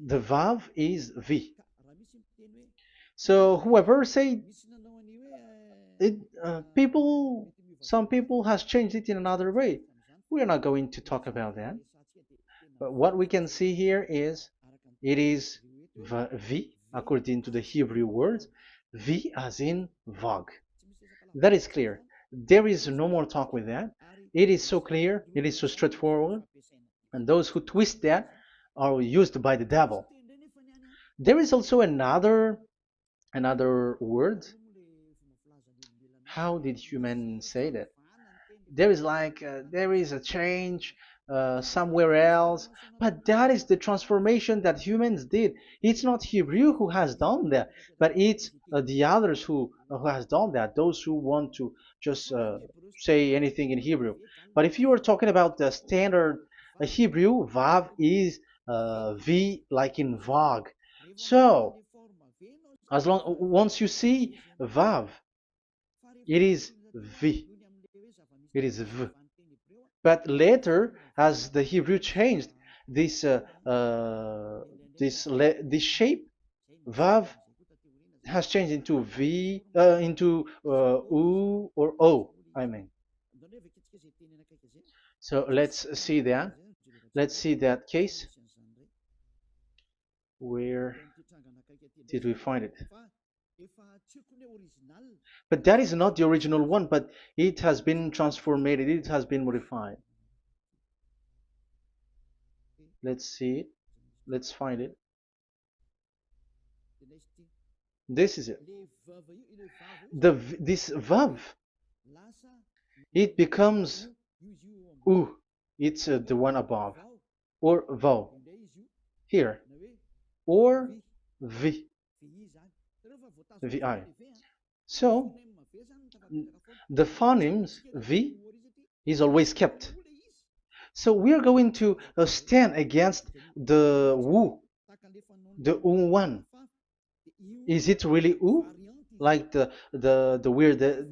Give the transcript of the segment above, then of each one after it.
The Vav is V. So whoever say it, some people has changed it in another way. We are not going to talk about that. But what we can see here is it is V according to the Hebrew word, V as in Vag. That is clear. There is no more talk with that. It is so clear. It is so straightforward. And those who twist that are used by the devil. There is also another word. How did humans say that? There is there is a change somewhere else, but that is the transformation that humans did. It's not Hebrew who has done that, but it's the others who has done that. Those who want to just say anything in Hebrew. But if you are talking about the standard Hebrew, Vav is V like in Vag. So as long once you see Vav, it is V. It is V. But later, as the Hebrew changed, this this shape, Vav, has changed into V, into U or O. I mean. So let's see that. Let's see that case. Where did we find it? But that is not the original one, but it has been transformed, it has been modified. Let's see it. Let's find it. This is it. This vav, it becomes u. It's the one above, or vau here, or v, vi. So the phonemes v is always kept. So we are going to stand against the wu, the one. Is it really u? Like the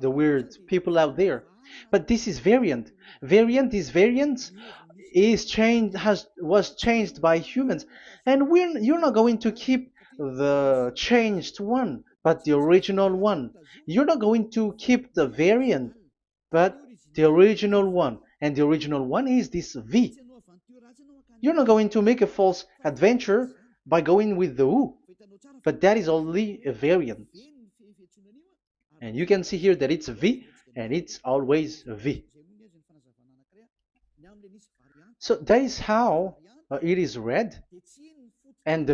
weird people out there. But this is variant. Variant is changed was changed by humans, and you're not going to keep the changed one, but the original one. You're not going to keep the variant, but the original one, and the original one is this V. You're not going to make a false adventure by going with the U, but that is only a variant. And you can see here that it's V and it's always V. So that is how it is read, and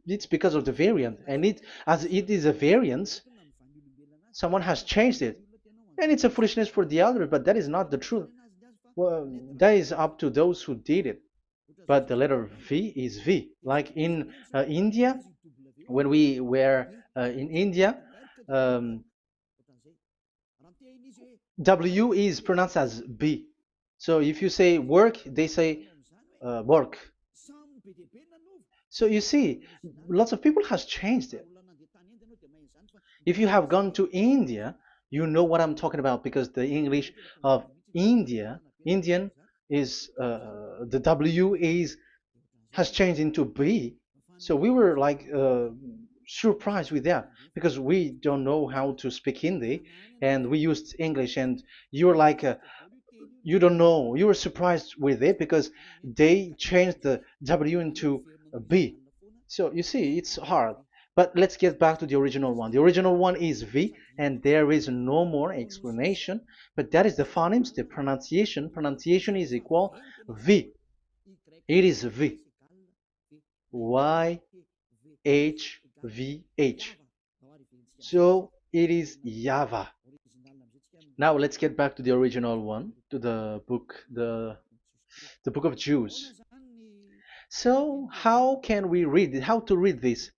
it's because of the variant, and as it is a variance, someone has changed it, and it's a foolishness for the other, but that is not the truth. Well, that is up to those who did it. But the letter V is V. Like in India, when we were in India, W is pronounced as B. So if you say work, they say work. So you see, lots of people has changed it. If you have gone to India, you know what I'm talking about, because the English of Indian is the W has changed into B. So we were like surprised with that, because we don't know how to speak Hindi and we used English, and you're like you don't know, you were surprised with it because they changed the W into a B. So you see, it's hard. But let's get back to the original one. The original one is V, and there is no more explanation. But that is the phonemes, the pronunciation. Pronunciation is equal V. It is V. Y H V H. So it is YAHVAH. Now let's get back to the original one, to the book, the book of Jews. So how can we read it? How to read this?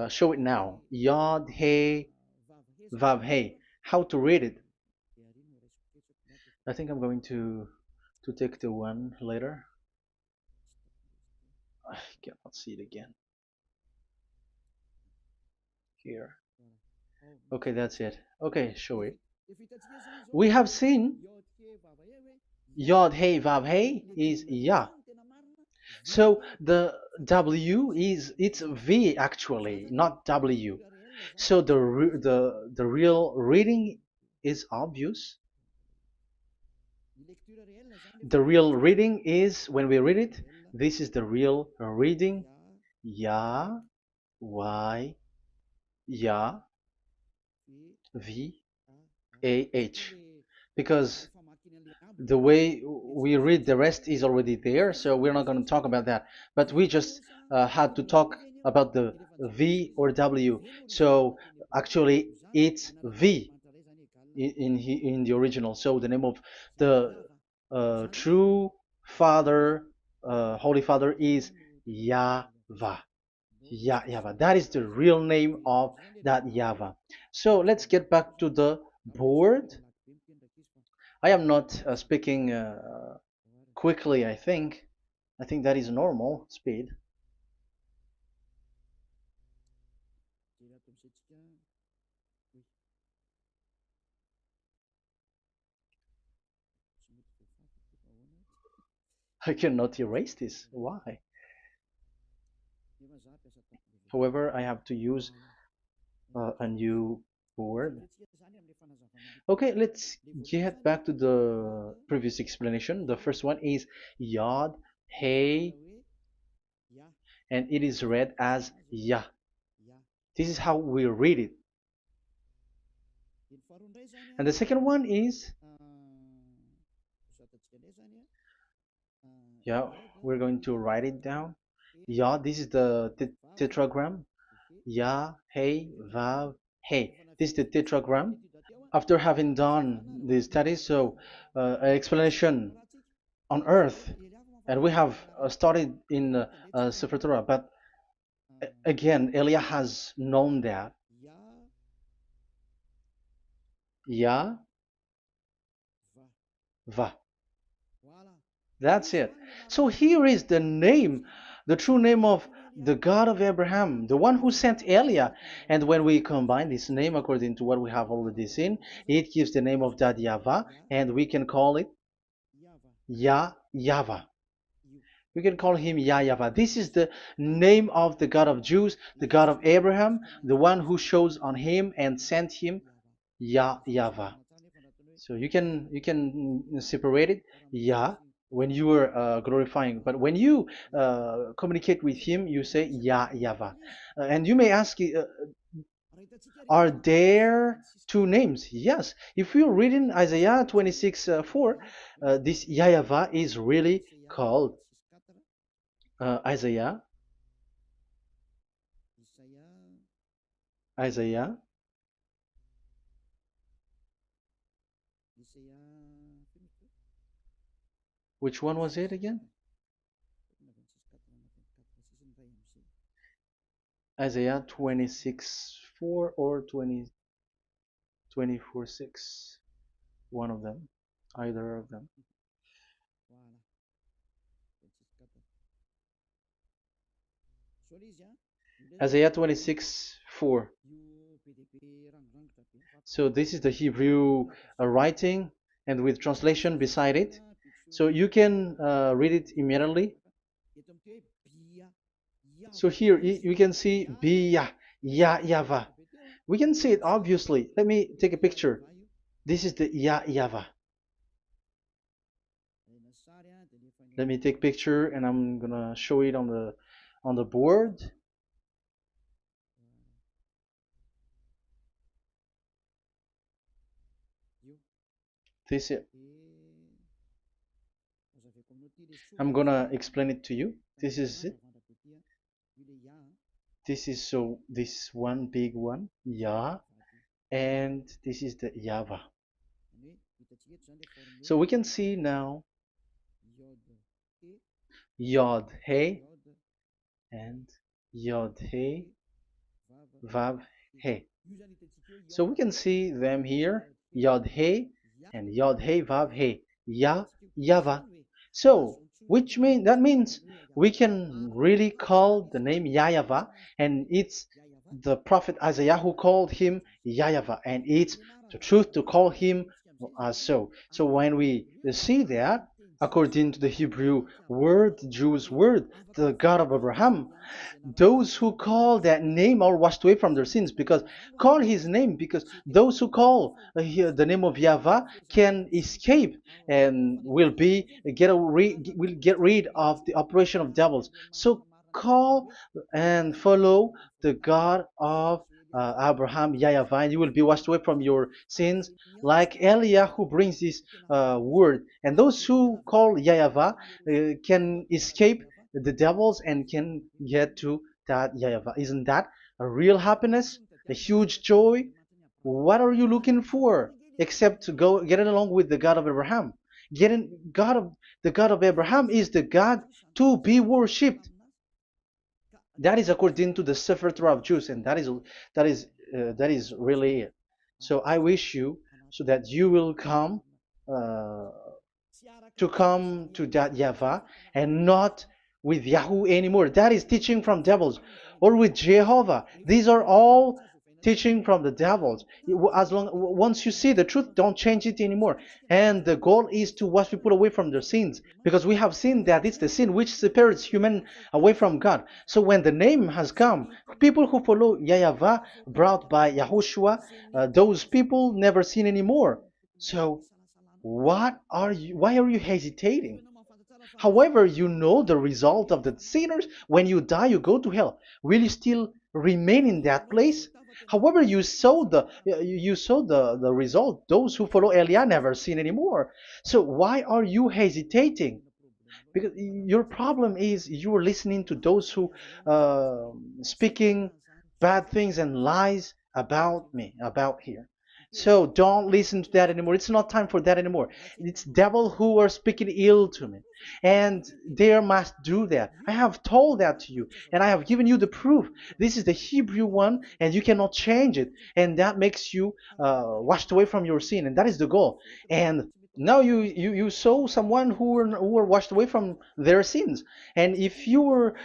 Show it now. Yod He Vav He. How to read it? I think I'm going to take the one later. I cannot see it again. Here. Okay, that's it. Okay, show it. We have seen Yod He Vav He is Yah. So the W is it's V actually, not W. So the real reading is obvious. The real reading is when we read it. This is the real reading. Ya, Y, Ya, V, A, H. Because the way we read the rest is already there, so we're not going to talk about that. But we just had to talk about the V or W. So actually, it's V in the original. So the name of the true Father, Holy Father, is YAHVAH. YAHVAH. That is the real name of that YAHVAH. So let's get back to the board. I am not speaking quickly, I think. I think that is normal speed. I cannot erase this. Why? However, I have to use a new board. Okay, let's get back to the previous explanation. The first one is Yod, Hey, and it is read as Yah. This is how we read it. And the second one is, yeah, we're going to write it down. Yah, this is the tetragram. Yah, Hey, Vav, Hey. This is the tetragram. After having done the studies, so an explanation on earth, and we have started in Sefer Torah, but again, Elia has known that Yah, Va. That's it. So here is the name, the true name of the God of Abraham, the one who sent Elia. And when we combine this name according to what we have already seen, it gives the name of that Yahvah, and we can call it Yahvah. We can call him YAHVAH. This is the name of the God of Jews, the God of Abraham, the one who shows on him and sent him, YAHVAH. So you can separate it, Yah, when you are glorifying, but when you communicate with him, you say YAHVAH. And you may ask, are there two names? Yes. If you read in Isaiah 26:4, this YAHVAH is really called Isaiah, Isaiah, which one was it again? Isaiah 26:4 or 24:6, one of them, either of them. Isaiah 26:4. So this is the Hebrew writing, and with translation beside it. So you can read it immediately. So here you can see Biyah, YAHVAH. We can see it obviously. Let me take a picture. This is the YAHVAH. Let me take picture, and I'm gonna show it on the board. This is, I'm gonna explain it to you. This is it. This is so this one big one, Yah, and this is the YAHVAH. So we can see now Yod He and Yod He Vav He. So we can see them here, Yod He and Yod He Vav He, YAHVAH. So that means we can really call the name YAHVAH, and it's the prophet Isaiah who called him YAHVAH, and it's the truth to call him as so. So when we see that, according to the Hebrew word, the Jewish word, the God of Abraham. Those who call that name are washed away from their sins, because call his name, because those who call the name of Yahweh can escape and will get rid of the operation of devils. So call and follow the God of Abraham, Yahweh, and you will be washed away from your sins, like Eliah who brings this word. And those who call Yahweh can escape the devils and can get to that Yahweh. Isn't that a real happiness, a huge joy? What are you looking for except to go getting along with the God of Abraham? The God of Abraham is the God to be worshipped. That is according to the Sefer Torah of Jews, and that is really it. So I wish you so that you will uh, come to that Yahweh and not with Yahoo anymore. That is teaching from devils, or with Jehovah. These are all teaching from the devils. As long once you see the truth, don't change it anymore. And the goal is to wash people away from their sins, because we have seen that it's the sin which separates human away from God. So when the name has come, people who follow Yahweh brought by Yahushua, those people never sin anymore. So why are you hesitating? However, you know the result of the sinners. When you die, you go to hell. Will you still remain in that place? However, you saw the result. Those who follow Eliah never sin anymore. So why are you hesitating? Because your problem is you are listening to those who speaking bad things and lies about me, about here. So don't listen to that anymore. It's not time for that anymore. It's devil who are speaking ill to me, and they must do that. I have told that to you, and I have given you the proof. This is the Hebrew one, and you cannot change it, and that makes you washed away from your sin, and that is the goal. And now you saw someone who were washed away from their sins, and if you were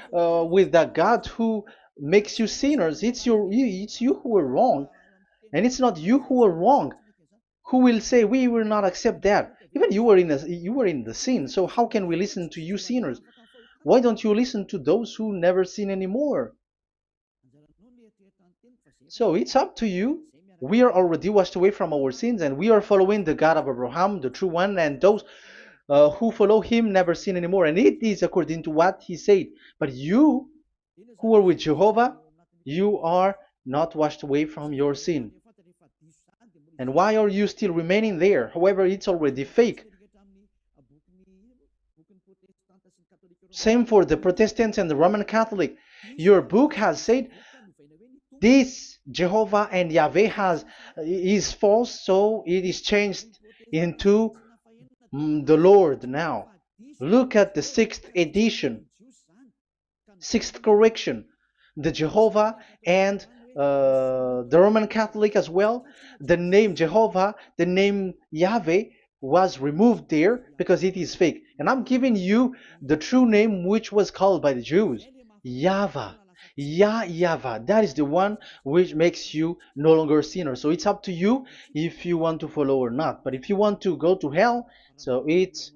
with that God who makes you sinners, it's you who are wrong, and it's not you who are wrong. Who will say we will not accept that? Even you were in the sin, so how can we listen to you sinners? Why don't you listen to those who never sin anymore? So it's up to you. We are already washed away from our sins, and we are following the God of Abraham, the true one, and those who follow him never sin anymore. And it is according to what he said. But you who are with Jehovah, you are not washed away from your sin. And why are you still remaining there? However, it's already fake. Same for the Protestants and the Roman Catholic. Your book has said this Jehovah and Yahweh is false, so it is changed into the Lord now. Look at the sixth edition, sixth correction. The Jehovah and the Roman Catholic as well. The name Jehovah, the name Yahweh was removed there because it is fake. And I'm giving you the true name which was called by the Jews, YAHVAH. Yahvah. That is the one which makes you no longer a sinner. So it's up to you if you want to follow or not. But if you want to go to hell, so it's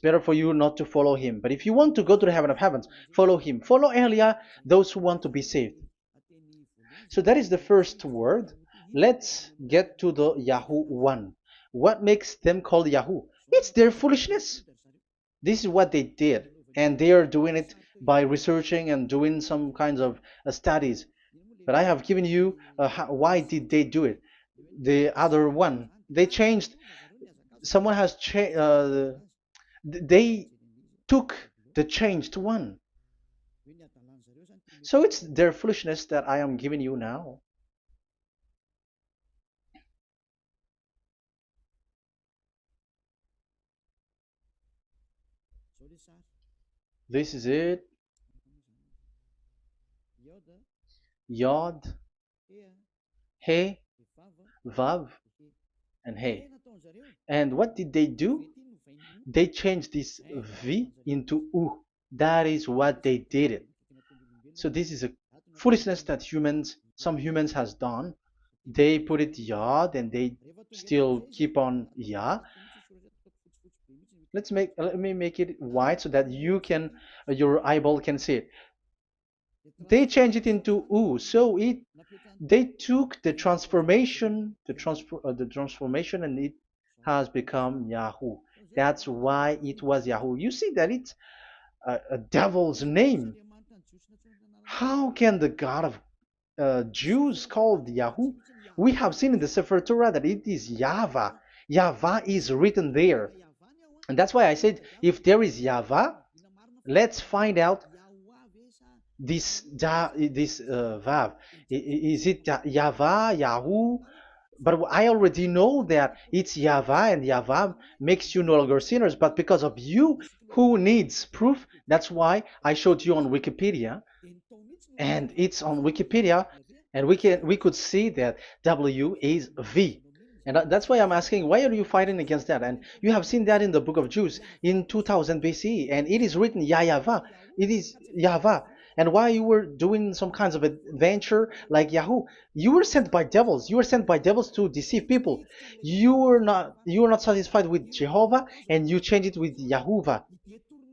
better for you not to follow him. But if you want to go to the heaven of heavens, follow him. Follow Eliah, those who want to be saved. So that is the first word. Let's get to the Yahoo one. What makes them called Yahoo? It's their foolishness. This is what they did, and they are doing it by researching and doing some kinds of studies. But I have given you why did they do it. The other one, they changed. Someone has changed. They took the changed one. So it's their foolishness that I am giving you now. This is it. Yod, He, Vav, and He. And what did they do? They changed this V into U. That is what they did it. So this is a foolishness that some humans has done. They put it Yod and they still keep on Ya. let me make it white so that you can your eyeball can see it. They changed it into U, so it they took the transformation, the transformation, and it has become Yahoo. That's why it was Yahoo. You see that it's a devil's name. How can the God of Jews called Yahoo? We have seen in the Sefer Torah that it is YAHVAH. YAHVAH is written there. And that's why I said, if there is YAHVAH, let's find out this Vav. Is it YAHVAH, Yahoo? But I already know that it's YAHVAH, and YAHVAH makes you no longer sinners. But because of you, who needs proof? That's why I showed you on Wikipedia, and it's on Wikipedia, and we could see that W is V. And that's why I'm asking, why are you fighting against that? And you have seen that in the book of Jude in 2000 BCE, and it is written YAHVAH. It is YAHVAH. And why you were doing some kinds of adventure like Yahoo? You were sent by devils. You were sent by devils to deceive people. You were not satisfied with Jehovah, and you changed it with Yahuwah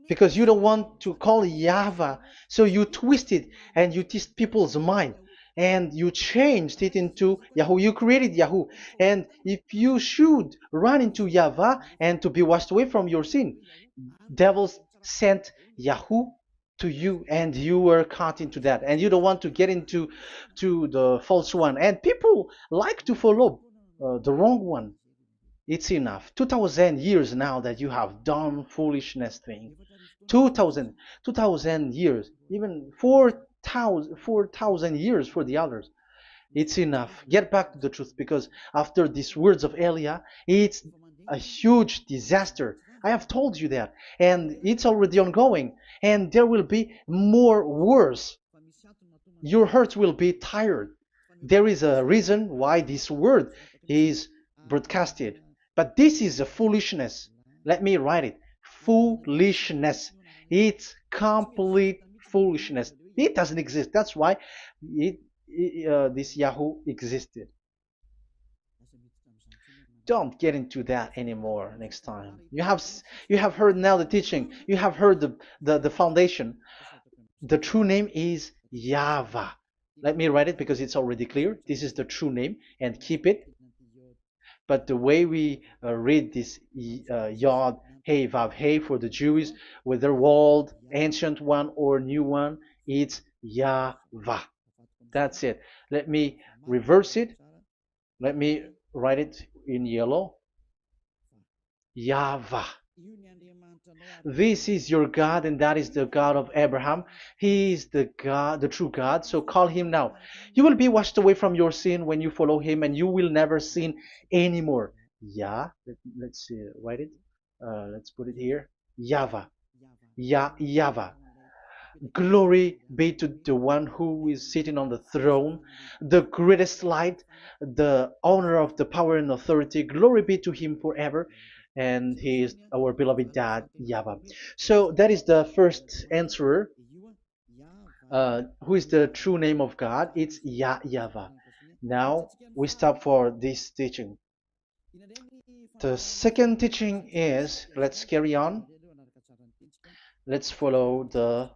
because you don't want to call Yahvah. So you twist it and you twist people's mind, and you changed it into Yahoo. You created Yahoo. And if you should run into Yahvah and to be washed away from your sin, devils sent Yahoo to you, and you were caught into that, and you don't want to get into the false one, and people like to follow the wrong one. It's enough. 2000 years now that you have done foolishness thing. 2000 years, even 4,000 years for the others. It's enough. Get back to the truth, because after these words of Elia, it's a huge disaster. I have told you that, and it's already ongoing, and there will be more worse. Your heart will be tired. There is a reason why this word is broadcasted, but this is a foolishness. Let me write it. Foolishness. It's complete foolishness. It doesn't exist. That's why this Yahoo existed. Don't get into that anymore next time. You have heard now the teaching. You have heard the foundation. The true name is YAHVAH. Let me write it because it's already clear. This is the true name, and keep it. But the way we read this Yod, Hey, Vav, Hey for the Jews, whether old, ancient one or new one, it's YAHVAH. That's it. Let me reverse it. Let me write it in yellow. YAHVAH. This is your God, and that is the God of Abraham. He is the God, the true God. So call him now. You will be washed away from your sin when you follow him, and you will never sin anymore. Let's write it. Let's put it here. YAHVAH. YAHVAH. Glory be to the one who is sitting on the throne, the greatest light, the owner of the power and authority. Glory be to him forever. And he is our beloved dad, YAHVAH. So that is the first answer. Who is the true name of God? It's YAHVAH. Now we stop for this teaching. The second teaching is, let's carry on. Let's follow the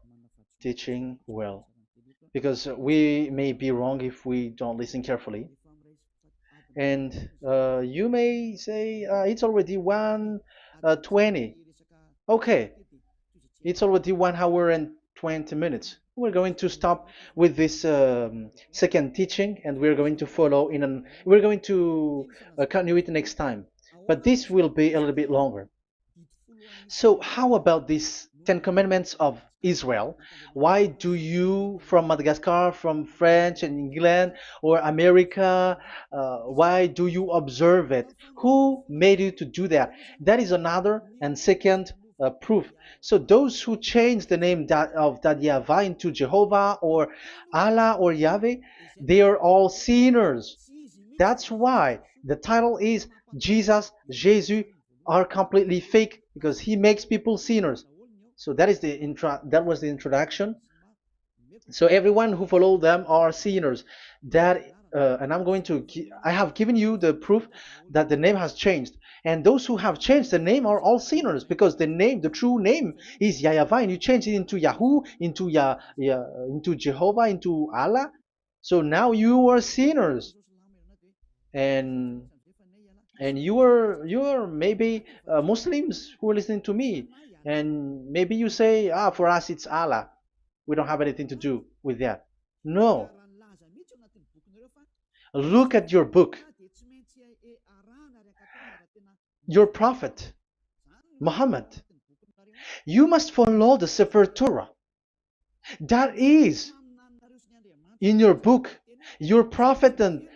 teaching well, because we may be wrong if we don't listen carefully. And you may say it's already 1:20. Okay, it's already 1 hour and 20 minutes. We're going to stop with this second teaching, and we're going to follow we're going to continue it next time, but this will be a little bit longer. So how about these 10 commandments of Israel? Why do you from Madagascar, from French and England or America, why do you observe it? Who made you to do that? That is another and second proof. So those who change the name of that Yahvah into Jehovah or Allah or Yahweh, they are all sinners. That's why the title is Jesus are completely fake, because he makes people sinners. So that was the introduction. So everyone who follow them are sinners. That and I'm going to, I have given you the proof that the name has changed. And those who have changed the name are all sinners, because the name, the true name is YAHVAH, and you change it into Yahoo, into into Jehovah, into Allah. So now you are sinners, and you are maybe Muslims who are listening to me, and maybe you say, ah, for us it's Allah. We don't have anything to do with that. No, look at your book. Your prophet, Muhammad. You must follow the Sefer Torah. That is in your book. Your prophet and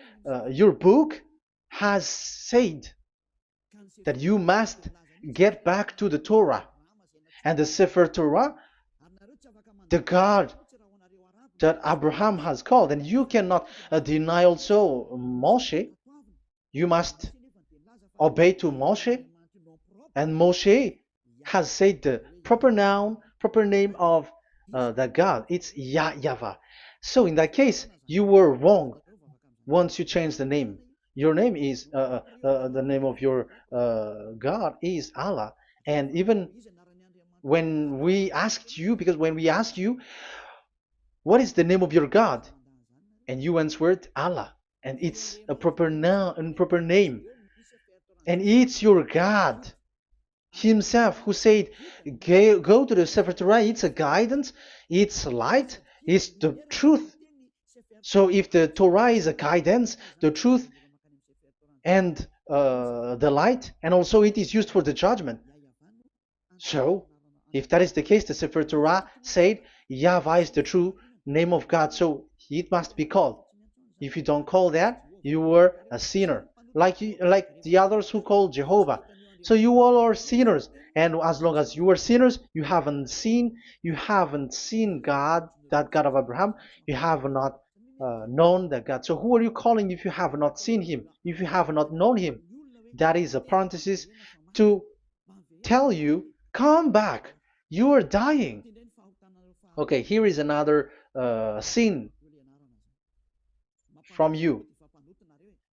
your book has said that you must get back to the Torah. And the Sefer Torah, the God that Abraham has called. And you cannot deny also Moshe. You must obey to Moshe. And Moshe has said the proper noun, proper name of the God. It's YAHVAH. So in that case, you were wrong once you change the name. Your name is, the name of your God is Allah. And even when we asked you, because when we asked you, what is the name of your God? And you answered Allah. And it's a proper noun and proper name. And it's your God Himself who said, go to the Sefer Torah. It's a guidance, it's light, it's the truth. So if the Torah is a guidance, the truth, and the light, and also it is used for the judgment. So if that is the case, the Sefer Torah said YAHVAH is the true name of God, so it must be called. If you don't call that, you were a sinner, like the others who call Jehovah. So you all are sinners, and as long as you are sinners, you haven't seen God, that God of Abraham. You have not known that God. So who are you calling if you have not seen Him? If you have not known Him? That is a parenthesis to tell you, come back. You are dying. Okay, here is another sin from you.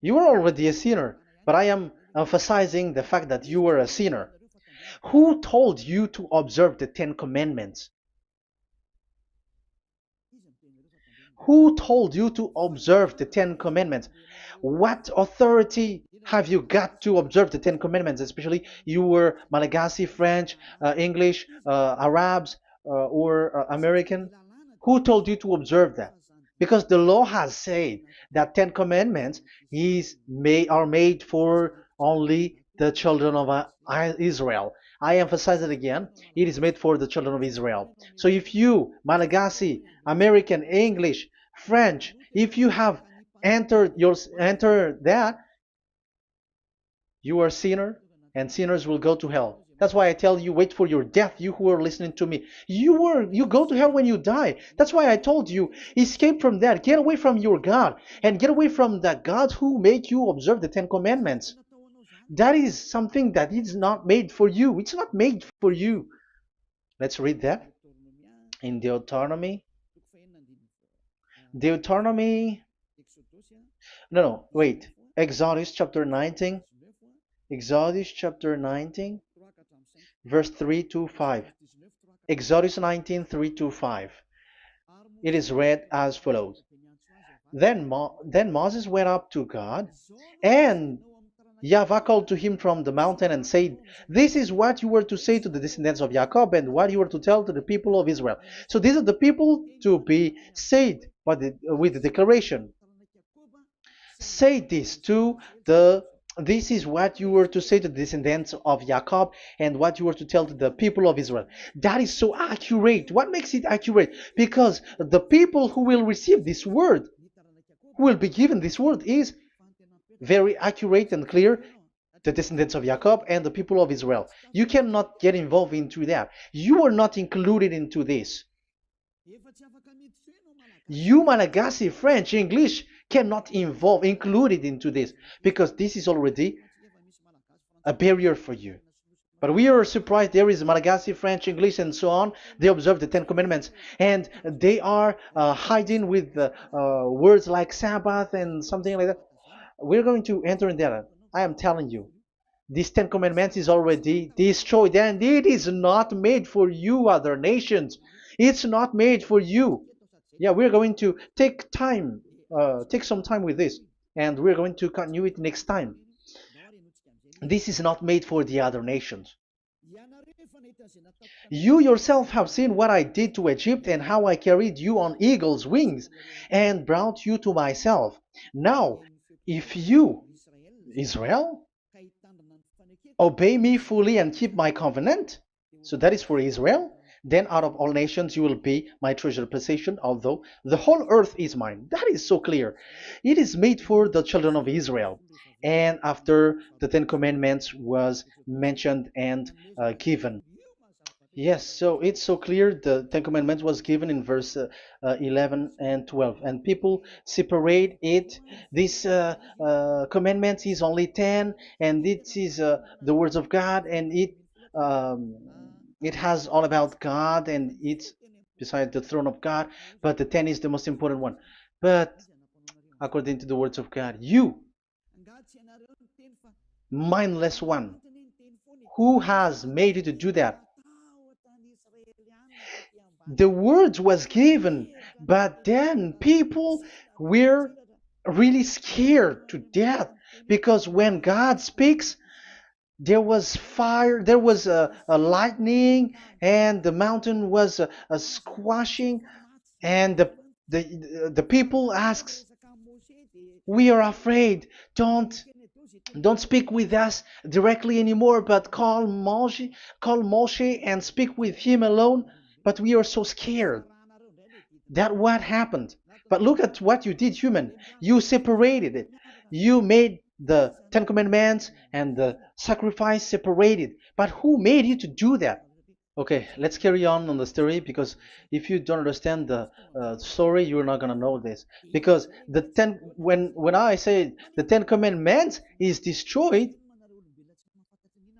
You are already a sinner, but I am emphasizing the fact that you were a sinner. Who told you to observe the 10 Commandments? Who told you to observe the 10 Commandments? What authority have you got to observe the 10 Commandments? Especially you were Malagasy, French, English, Arabs, or American. Who told you to observe that? Because the law has said that 10 Commandments are made for only the children of Israel. I emphasize it again. It is made for the children of Israel. So if you, Malagasy, American, English, French, if you have entered that, you are a sinner, and sinners will go to hell. That's why I tell you, wait for your death, you who are listening to me. You go to hell when you die. That's why I told you, escape from that. Get away from your God, and get away from that God who made you observe the 10 Commandments. That is something that is not made for you. It's not made for you. Let's read that in Deuteronomy. No, wait. Exodus chapter 19. Exodus chapter 19, verse 3 to 5. Exodus 19, 3 to 5. It is read as follows. Then Moses went up to God, and YAHVAH called to him from the mountain and said, this is what you were to say to the descendants of Jacob, and what you were to tell to the people of Israel. So these are the people to be saved with the declaration. Say this this is what you were to say to the descendants of Jacob, and what you were to tell to the people of Israel. That is so accurate. What makes it accurate? Because the people who will receive this word, who will be given this word, is very accurate and clear. The descendants of Jacob and the people of Israel. You cannot get involved into that. You are not included into this. You, Malagasy, French, English, cannot included into this, because this is already a barrier for you. But we are surprised there is Malagasy, French, English, and so on. They observe the Ten Commandments, and they are hiding with words like Sabbath and something like that. We're going to enter in that. I am telling you, this Ten Commandments is already destroyed, and it is not made for you, other nations. It's not made for you. Yeah, we're going to take some time with this, and we're going to continue it next time. This is not made for the other nations. You yourself have seen what I did to Egypt and how I carried you on eagle's wings and brought you to myself. Now, if you, Israel, obey me fully and keep my covenant, so that is for Israel, then out of all nations you will be my treasured possession, although the whole earth is mine. That is so clear. It is made for the children of Israel. And after the Ten Commandments was mentioned and given. Yes, so it's so clear. The Ten Commandments was given in verse 11 and 12, and people separate it. This commandment is only 10, and it is the words of God, and um, it has all about God, and it's beside the throne of God. But the 10 is the most important one. But according to the words of God, you, mindless one, who has made you to do that? The words was given, but then people were really scared to death because when God speaks, there was fire, there was a lightning, and the mountain was a squashing, and the people asks, "We are afraid. Don't speak with us directly anymore, but call Moshe and speak with him alone." But we are so scared. That what happened. But look at what you did, human. You separated it. You made the Ten Commandments and the sacrifice separated. But who made you to do that? Okay, let's carry on the story because if you don't understand the story, you're not gonna know this. Because when I say the Ten Commandments is destroyed,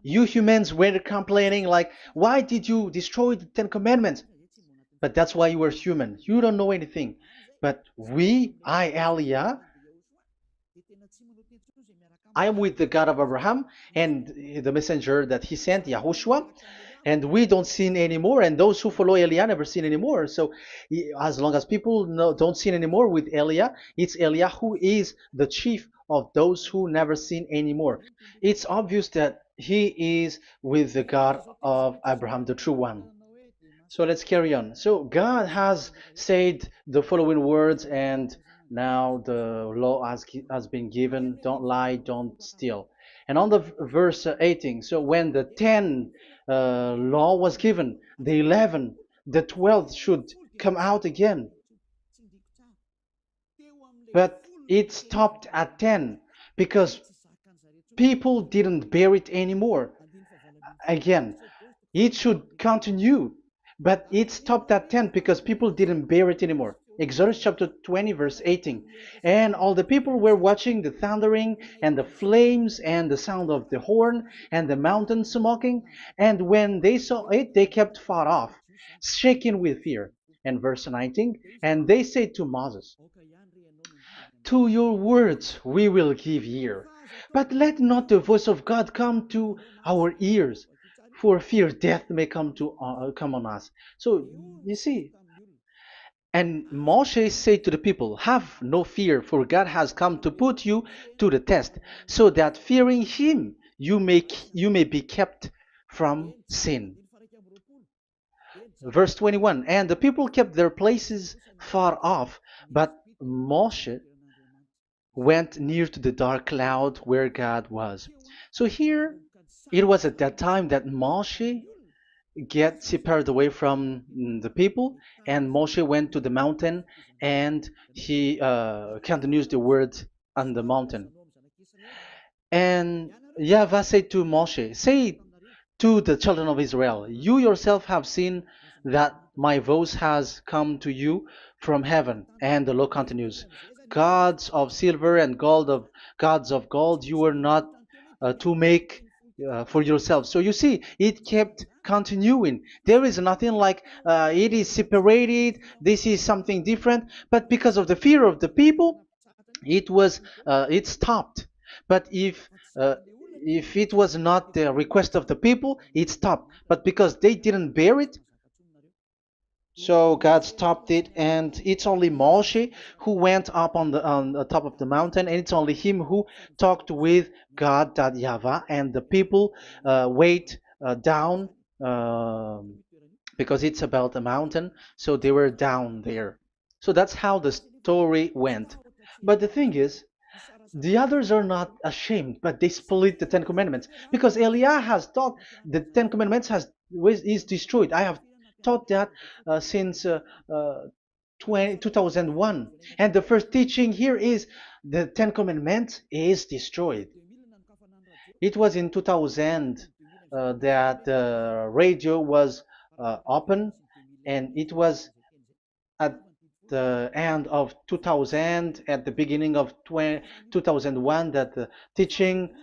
you humans were complaining like, why did you destroy the Ten Commandments? But that's why you are human. You don't know anything. But Elia, I am with the God of Abraham and the messenger that he sent, YAHOSHUAH, and we don't sin anymore. And those who follow Elia never sin anymore. So as long as people don't sin anymore with Elia, it's Elia who is the chief of those who never sin anymore. It's obvious that he is with the God of Abraham, the true one. So let's carry on. So God has said the following words, and now the law has been given: don't lie, don't steal. And on the verse 18, so when the 10 law was given, the 11, the 12th should come out again. But it stopped at 10 because people didn't bear it anymore. Again, it should continue. But it stopped at 10 because people didn't bear it anymore. Exodus chapter 20, verse 18. And all the people were watching the thundering and the flames and the sound of the horn and the mountain smoking. And when they saw it, they kept far off, shaking with fear. And verse 19. And they said to Moses, "To your words we will give ear, but let not the voice of God come to our ears, for fear death may come on us." So you see, and Moshe said to the people, "Have no fear, for God has come to put you to the test, so that fearing Him you may be kept from sin." Verse 21, and the people kept their places far off, but Moshe went near to the dark cloud where God was. So here, it was at that time that Moshe get separated away from the people, and Moshe went to the mountain, and he continues the word on the mountain. And YAHVAH said to Moshe, "Say to the children of Israel, you yourself have seen that my voice has come to you from heaven." And the law continues, "Gods of silver and gods of gold you were not to make for yourself. So you see, it kept continuing. There is nothing like it is separated. This is something different. But because of the fear of the people, it stopped. But if it was not the request of the people, it stopped. But because they didn't bear it, so God stopped it, and it's only Moshe who went up on the top of the mountain, and it's only him who talked with God, that YAHVAH, and the people wait down, because it's about a mountain, so they were down there. So that's how the story went. But the thing is, the others are not ashamed, but they split the Ten Commandments, because Eliah has taught the Ten Commandments is destroyed. I have taught that since 2001, and the first teaching here is the Ten Commandments is destroyed. It was in 2000 that the radio was open, and it was at the end of 2000, at the beginning of 2001, that the teaching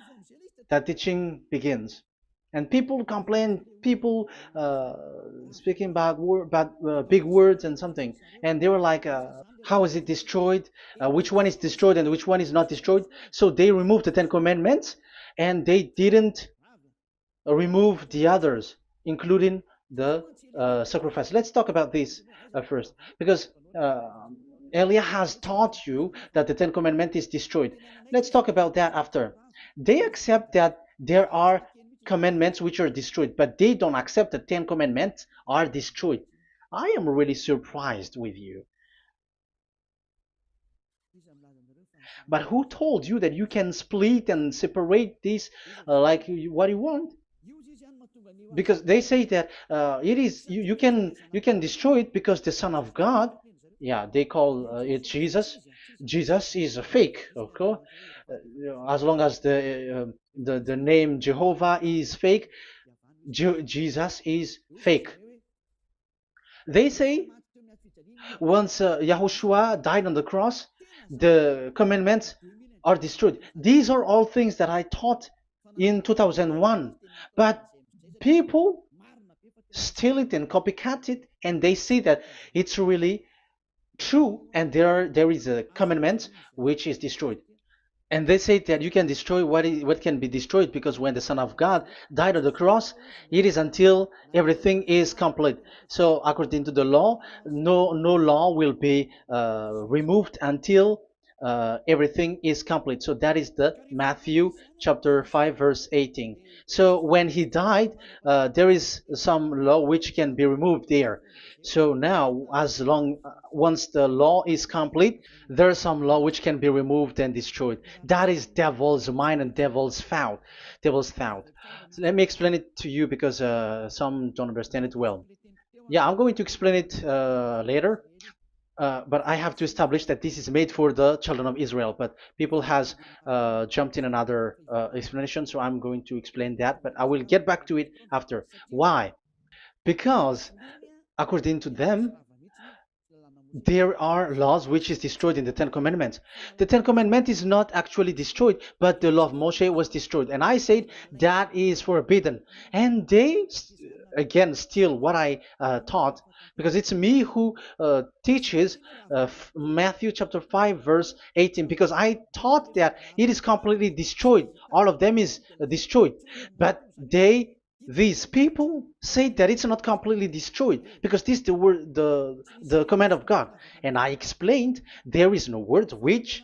begins. And people complain, people speaking big words and something, and they were like, how is it destroyed? Which one is destroyed and which one is not destroyed? So they removed the Ten Commandments, and they didn't remove the others, including the sacrifice. Let's talk about this first, because Elia has taught you that the Ten Commandments is destroyed. Let's talk about that after. They accept that there are commandments which are destroyed, but they don't accept that 10 commandments are destroyed. I am really surprised with you. But who told you that you can split and separate this like what you want? Because they say that it is you can destroy it because the Son of God, yeah, they call it Jesus. Jesus is a fake, of course. As long as the name Jehovah is fake, Jesus is fake. They say once Yahushua died on the cross, the commandments are destroyed. These are all things that I taught in 2001, but people steal it and copycat it, and they see that it's really true, and there is a commandment which is destroyed. And they say that you can destroy what can be destroyed, because when the Son of God died on the cross, it is until everything is complete. So according to the law, no law will be removed until everything is complete. So that is the Matthew chapter 5 verse 18. So when he died, there is some law which can be removed there. So now, once the law is complete, there is some law which can be removed and destroyed. That is devil's mind and devil's thought. Devil's thought. So let me explain it to you, because some don't understand it well. Yeah, I'm going to explain it later. But I have to establish that this is made for the children of Israel. But people has jumped in another explanation, so I'm going to explain that. But I will get back to it after. Why? Because according to them, there are laws which is destroyed in the Ten Commandments. The Ten Commandment is not actually destroyed, but the law of Moshe was destroyed. And I said that is forbidden. And they, again, steal what I taught, because it's me who teaches Matthew chapter 5 verse 18, because I taught that it is completely destroyed. All of them is destroyed. But these people say that it's not completely destroyed, because this is the word, the command of God. And I explained there is no word which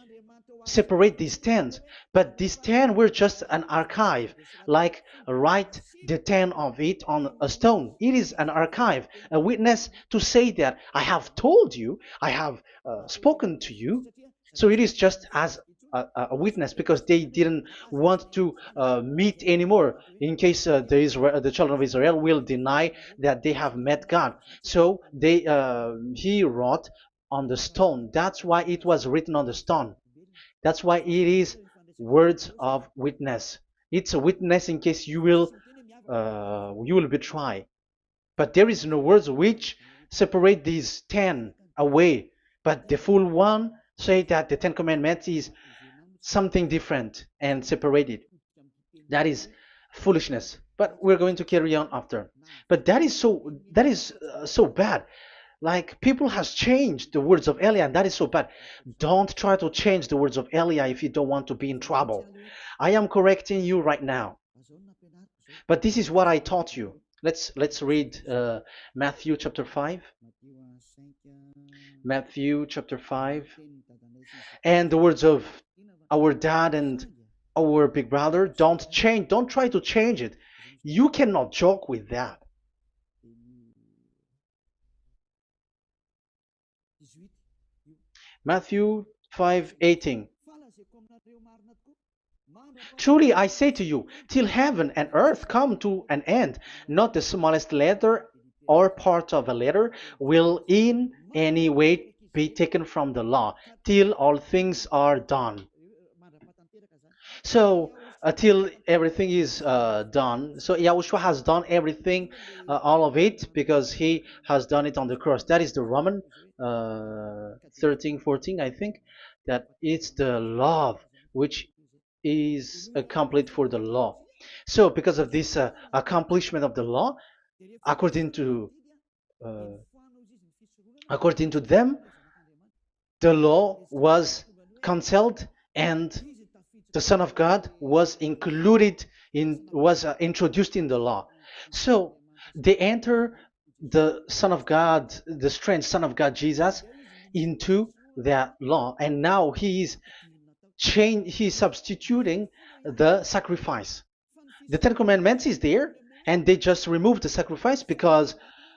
separate these 10, but these 10 were just an archive, like write the 10 of it on a stone. It is an archive, a witness to say that I have told you, I have spoken to you. So it is just as a witness, because they didn't want to meet anymore, in case the children of Israel will deny that they have met God. So he wrote on the stone. That's why it was written on the stone. That's why it is words of witness. It's a witness in case you will betray. But there is no words which separate these 10 away. But the full one say that the 10 commandments is something different and separated. That is foolishness. But we're going to carry on after. But that is so bad. Like people has changed the words of Elia, and that is so bad. Don't try to change the words of Elia if you don't want to be in trouble. I am correcting you right now. But this is what I taught you. Let's read Matthew chapter 5. Matthew chapter 5. And the words of our dad and our big brother, don't try to change it. You cannot joke with that. Matthew 5:18. Truly I say to you, till heaven and earth come to an end, not the smallest letter or part of a letter will in any way be taken from the law, till all things are done. So until everything is done, so Yahushua has done everything, all of it, because he has done it on the cross. That is the Roman 13, 14, I think, that it's the love which is complete for the law. So because of this accomplishment of the law, according to uh, according to them, the law was cancelled and the Son of God was introduced in the law. So they enter the Son of God, the strange Son of God Jesus, into that law, and now he's substituting the sacrifice. The Ten Commandments is there, and they just removed the sacrifice because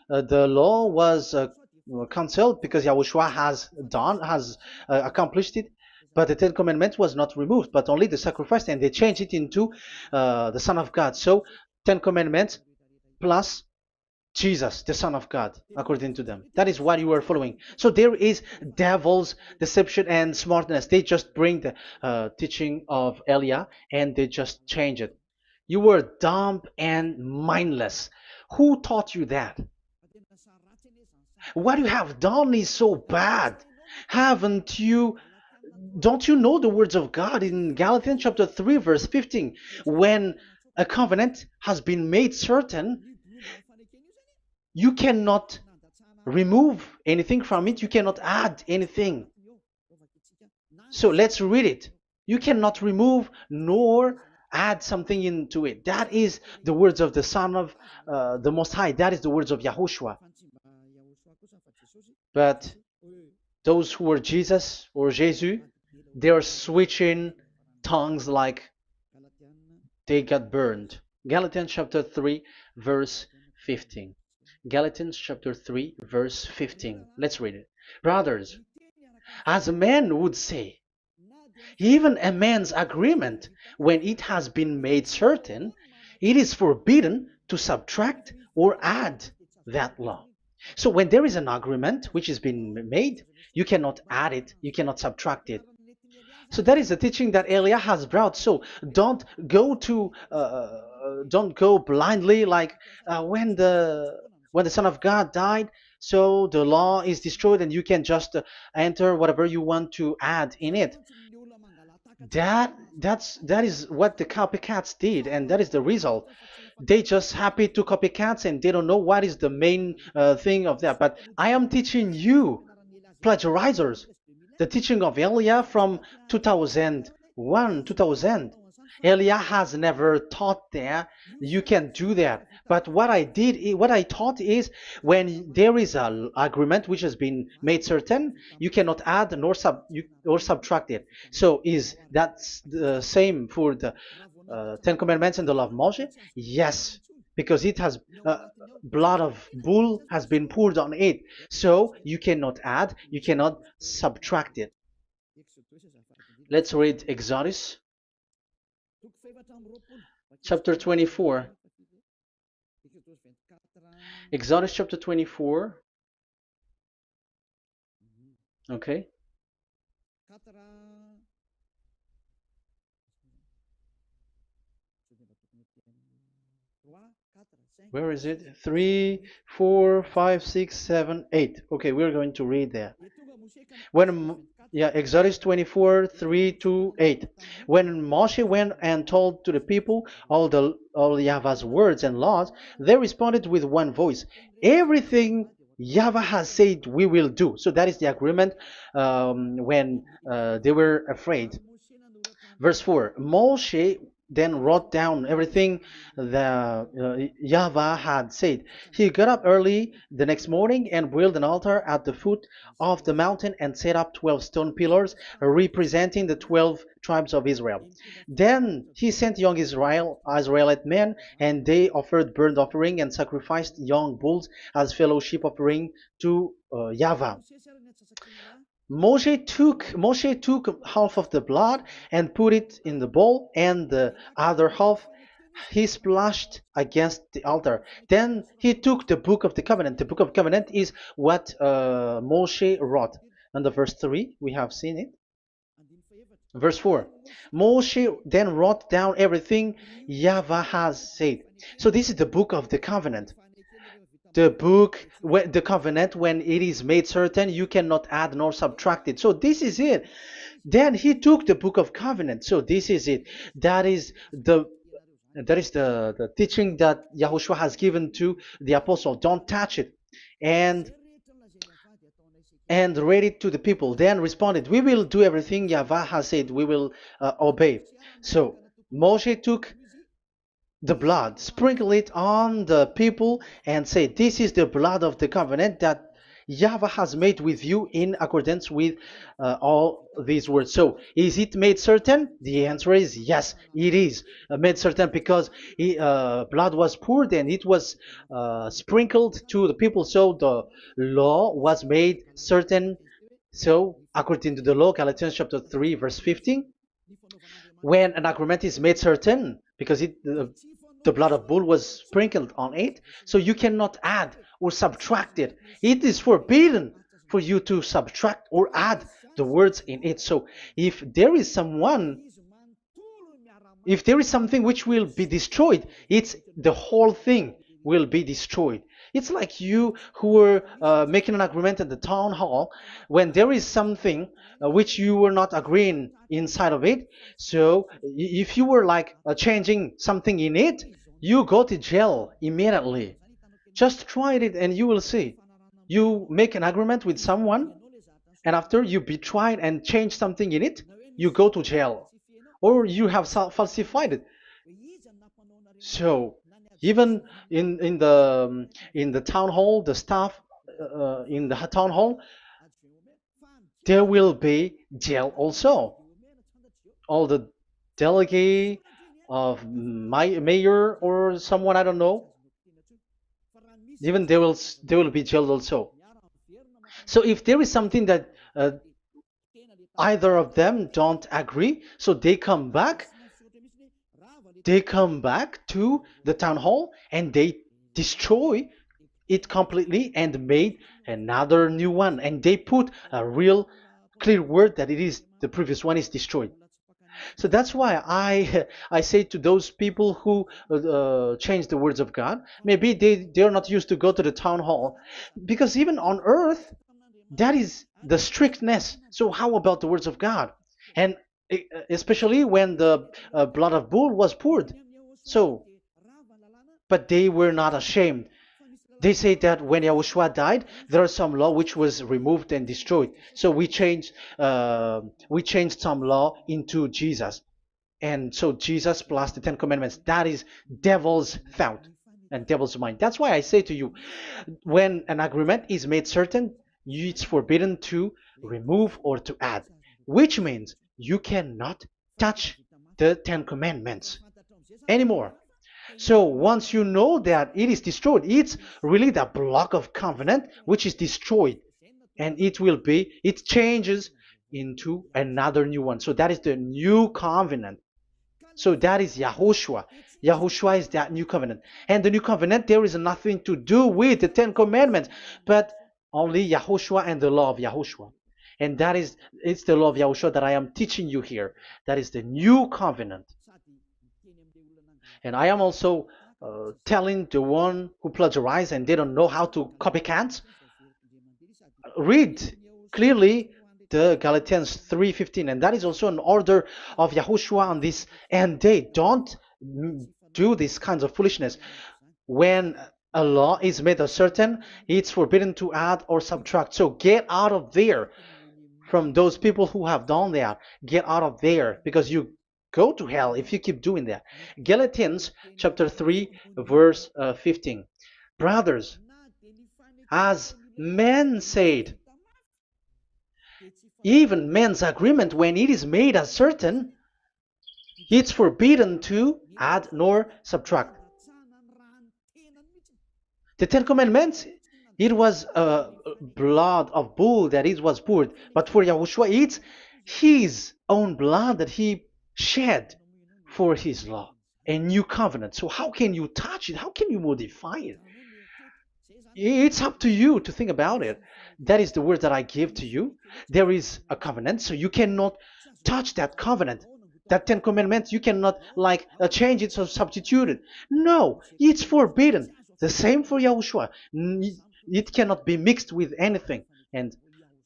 the law was cancelled because Yahushua has accomplished it. But the Ten Commandments was not removed, but only the sacrifice, and they changed it into the Son of God. So Ten Commandments plus Jesus, the Son of God, according to them. That is what you are following. So there is devil's deception and smartness. They just bring the teaching of Elia and they just change it. You were dumb and mindless. Who taught you that? What you have done is so bad. Haven't you? Don't you know the words of God in Galatians chapter 3, verse 15? When a covenant has been made certain, you cannot remove anything from it, you cannot add anything. So let's read it. You cannot remove nor add something into it. That is the words of the Son of the Most High. That is the words of Yahushua. But those who were Jesus or Jesus, they are switching tongues like they got burned. Galatians chapter 3, verse 15. Galatians chapter 3, verse 15. Let's read it. Brothers, as a man would say, even a man's agreement, when it has been made certain, it is forbidden to subtract or add that law. So when there is an agreement which has been made, you cannot add it, you cannot subtract it. So that is the teaching that Elia has brought. So don't go blindly like when the Son of God died. So the law is destroyed, and you can just enter whatever you want to add in it. That is what the copycats did, and that is the result. They just happy to copycats, and they don't know what is the main thing of that. But I am teaching you plagiarizers the teaching of Elia from 2001, 2000. Elia has never taught that you can do that. But what I taught is when there is an agreement which has been made certain, you cannot add or subtract it. So is that the same for the Ten Commandments and the law of Moshe? Yes, because it has blood of bull has been poured on it. So you cannot add, you cannot subtract it. Let's read Exodus chapter 24. Exodus chapter 24. Okay. Where is it? 3, 4, 5, 6, 7, 8. Okay, we're going to read there. When yeah, Exodus 24, 3 to 8. When Moshe went and told to the people all Yahweh's words and laws, they responded with one voice. Everything Yahweh has said we will do. So that is the agreement when they were afraid. Verse 4, Moshe then wrote down everything the Yahweh had said. He got up early the next morning and built an altar at the foot of the mountain and set up 12 stone pillars representing the 12 tribes of Israel. Then he sent young Israelite men, and they offered burnt offering and sacrificed young bulls as fellowship offering to Yahweh. Moshe took half of the blood and put it in the bowl, and the other half he splashed against the altar. Then he took the book of the covenant. The book of covenant is what Moshe wrote. And the verse 3, we have seen it. Verse 4, Moshe then wrote down everything Yahweh has said. So this is the book of the covenant. The covenant, when it is made certain, you cannot add nor subtract it. So this is it. Then he took the book of covenant. So this is it. That is the teaching that Yahushua has given to the apostle. Don't touch it. And read it to the people. Then responded, we will do everything Yahweh has said. We will obey. So Moshe took the blood, sprinkle it on the people, and say, this is the blood of the covenant that Yahweh has made with you in accordance with all these words. So, is it made certain? The answer is yes, it is made certain, because blood was poured and it was sprinkled to the people. So the law was made certain. So, according to the law, Galatians chapter 3, verse 15, when an agreement is made certain, because the blood of bull was sprinkled on it, so you cannot add or subtract it. It is forbidden for you to subtract or add the words in it. So if there is something which will be destroyed, it's the whole thing will be destroyed. It's like you who were making an agreement at the town hall, when there is something which you were not agreeing inside of it. So if you were like changing something in it, you go to jail immediately. Just try it and you will see. You make an agreement with someone, and after you betray it and change something in it, you go to jail, or you have falsified it. So even in the town hall, the staff in the town hall, there will be jail also. All the delegate of my mayor or someone, I don't know, even they will be jailed also. So if there is something that either of them don't agree, so they come back to the town hall and they destroy it completely and made another new one, and they put a real clear word that it is the previous one is destroyed. So that's why I say to those people who change the words of God, maybe they're not used to go to the town hall, because even on earth that is the strictness. So how about the words of God? And especially when the blood of bull was poured. So, but they were not ashamed. They say that when Yahushua died, there are some law which was removed and destroyed. So we changed some law into Jesus, and so Jesus plus the Ten Commandments. That is devil's thought and devil's mind. That's why I say to you, when an agreement is made certain, it's forbidden to remove or to add, which means you cannot touch the Ten Commandments anymore. So once you know that it is destroyed, it's really the block of covenant which is destroyed, and it changes into another new one. So that is the new covenant. So that is Yahushua. Yahushua is that new covenant. And the new covenant, there is nothing to do with the Ten Commandments, but only Yahushua and the law of Yahushua. And it's the law of Yahushua that I am teaching you here. That is the new covenant. And I am also telling the one who plagiarize and they don't know how to copycat, read clearly the Galatians 3:15, and that is also an order of Yahushua on this end day. Don't do these kinds of foolishness. When a law is made uncertain, it's forbidden to add or subtract. So get out of there from those people who have done that. Get out of there, because you go to hell if you keep doing that. Galatians chapter 3 verse 15. Brothers, as men said, even men's agreement, when it is made uncertain, it's forbidden to add nor subtract. The Ten Commandments, it was blood of bull that it was poured, but for Yahushua, it's his own blood that he shed for his law, a new covenant. So how can you touch it? How can you modify it? It's up to you to think about it. That is the word that I give to you. There is a covenant, so you cannot touch that covenant. That Ten Commandments, you cannot like change it or substitute it. No, it's forbidden. The same for Yahushua. It cannot be mixed with anything. And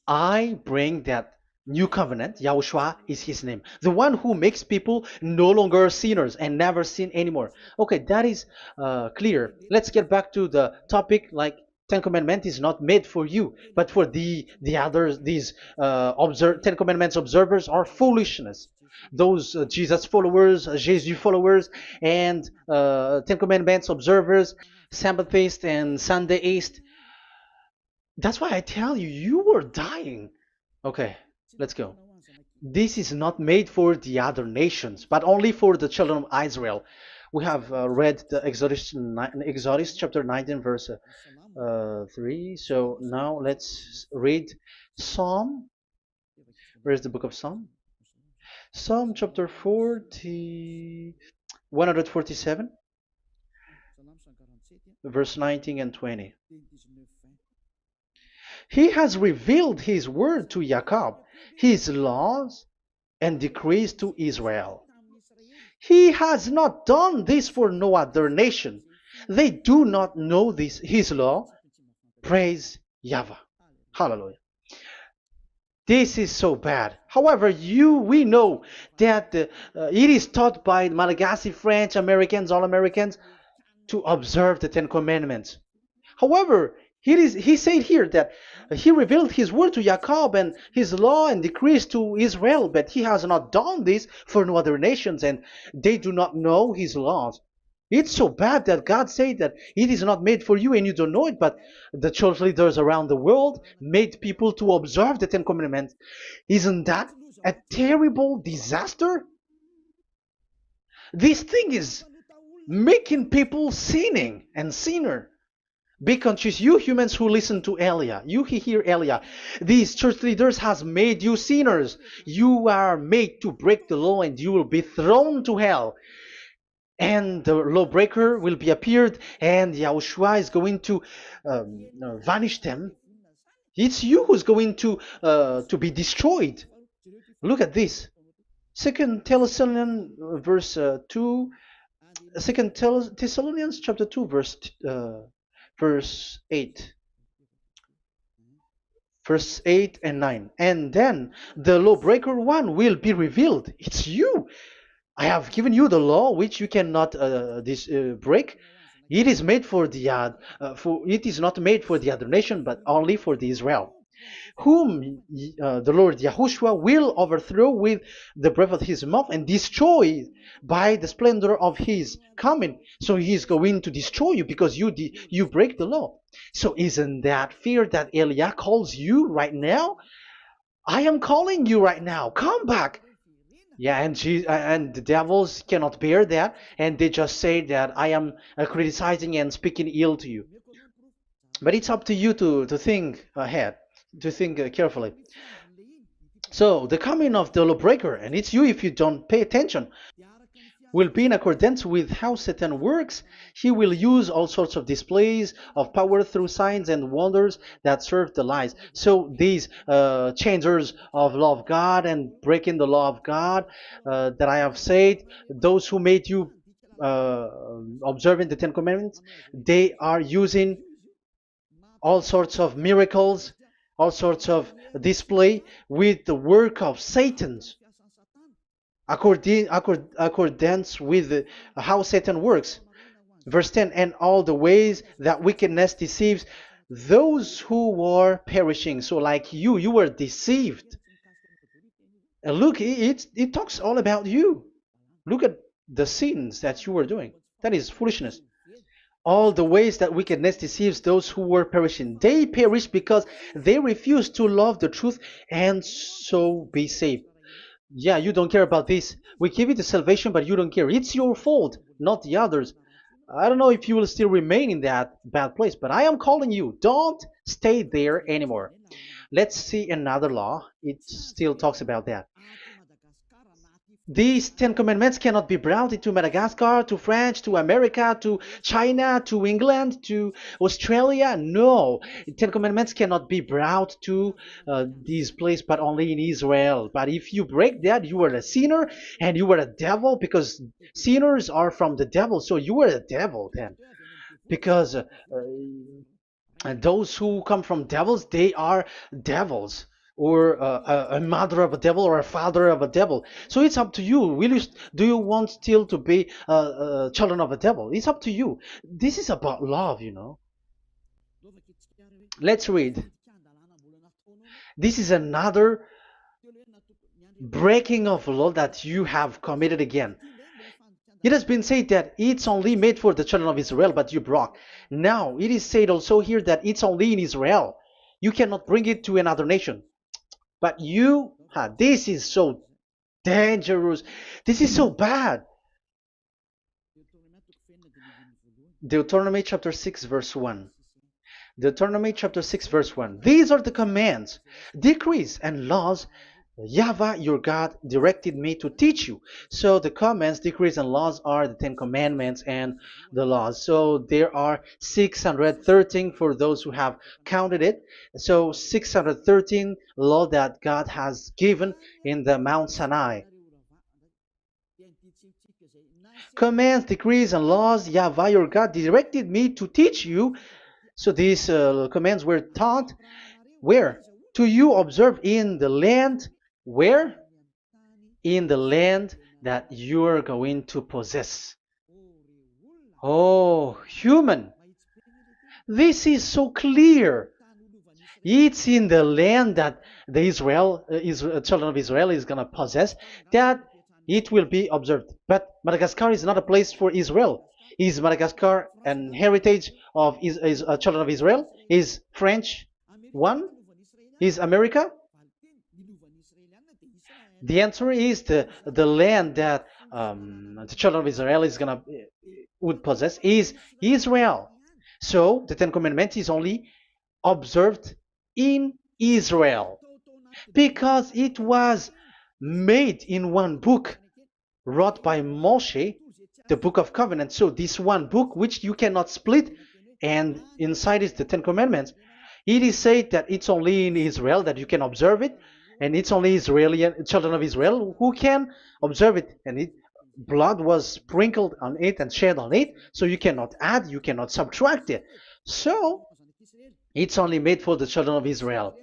I bring that new covenant. Yahushua is his name. The one who makes people no longer sinners and never sin anymore. Okay, that is clear. Let's get back to the topic. Like, Ten Commandments is not made for you, but for the others. These Ten Commandments observers are foolishness. Those Jesus followers, Jesus followers, and Ten Commandments observers, Sabbathists and Sundayist. That's why I tell you, you were dying. Okay, let's go. This is not made for the other nations, but only for the children of Israel. We have read the Exodus chapter 19, verse 3. So now let's read Psalm. Where is the book of Psalm? Psalm chapter 147, verse 19 and 20. He has revealed his word to Jacob, his laws and decrees to Israel. He has not done this for no other nation. They do not know this, his law. Praise YAHVAH. Hallelujah. This is so bad. However, we know that it is taught by Malagasy, French, Americans, all Americans, to observe the Ten Commandments. However, he said here that he revealed his word to Jacob and his law and decrees to Israel, but he has not done this for no other nations, and they do not know his laws. It's so bad that God said that it is not made for you and you don't know it, but the church leaders around the world made people to observe the Ten Commandments. Isn't that a terrible disaster? This thing is making people sinning and sinner. Be conscious, you humans who listen to Elia, you who hear Elia, these church leaders has made you sinners. You are made to break the law and you will be thrown to hell. And the lawbreaker will be appeared and Yahushua is going to vanish them. It's you who's going to be destroyed. Look at this. 2 Thessalonians verse 2. 2 Thessalonians chapter 2 verse 8. Verse 8 and 9. And then the lawbreaker one will be revealed. It's you. I have given you the law which you cannot break. It is made for the it is not made for the other nation, but only for the Israel, whom the Lord Yahushua will overthrow with the breath of his mouth and destroy by the splendor of his coming. So he is going to destroy you because you break the law. So isn't that fear that Elia calls you right now? I am calling you right now. Come back. Yeah, and the devils cannot bear that, and they just say that I am criticizing and speaking ill to you. But it's up to you to think ahead, to think carefully. So the coming of the lawbreaker, and it's you if you don't pay attention. will be in accordance with how Satan works. He will use all sorts of displays of power through signs and wonders that serve the lies. So these changers of law of God and breaking the law of God that I have said, those who made you uh, observing the Ten Commandments, they are using all sorts of miracles, all sorts of display with the work of Satan's accordance with how Satan works. Verse 10, and all the ways that wickedness deceives those who were perishing. So like you were deceived. And look, it talks all about you. Look at the sins that you were doing. That is foolishness. All the ways that wickedness deceives those who were perishing. They perish because they refuse to love the truth and so be saved. Yeah, you don't care about this. We give you the salvation, but you don't care. It's your fault, not the others. I don't know if you will still remain in that bad place, but I am calling you. Don't stay there anymore. Let's see another law. It still talks about that. These Ten Commandments cannot be brought into Madagascar, to France, to America, to China, to England, to Australia. No, Ten Commandments cannot be brought to these places, but only in Israel. But if you break that, you are a sinner and you are a devil, because sinners are from the devil. So you are a devil then, because those who come from devils, they are devils, or a mother of a devil, or a father of a devil. So it's up to you. Do you want still to be children of a devil? It's up to you. This is about love, you know. Let's read. This is another breaking of law that you have committed again. It has been said that it's only made for the children of Israel, but you broke. Now, it is said also here that it's only in Israel. You cannot bring it to another nation. But this is so dangerous. This is so bad. Deuteronomy chapter 6, verse 1. Deuteronomy chapter 6, verse 1. These are the commands, decrees, and laws YAHVAH your God directed me to teach you. So the commands, decrees, and laws are the Ten Commandments and the laws. So there are 613 for those who have counted it. So 613 law that God has given in the Mount Sinai. Commands, decrees, and laws YAHVAH your God directed me to teach you. So these commands were taught where? To you observe in the land. Where? In the land that you are going to possess. Oh, human. This is so clear. It's in the land that the children of Israel is going to possess, that it will be observed. But Madagascar is not a place for Israel. Is Madagascar an heritage of children of Israel? Is French one? Is America? The answer is the land that the children of Israel would possess is Israel. So the Ten Commandments is only observed in Israel, because it was made in one book wrote by Moshe, the Book of Covenant. So this one book, which you cannot split, and inside is the Ten Commandments. It is said that it's only in Israel that you can observe it, and it's only children of Israel who can observe it. And blood was sprinkled on it and shed on it, so you cannot add, you cannot subtract it. So it's only made for the children of Israel.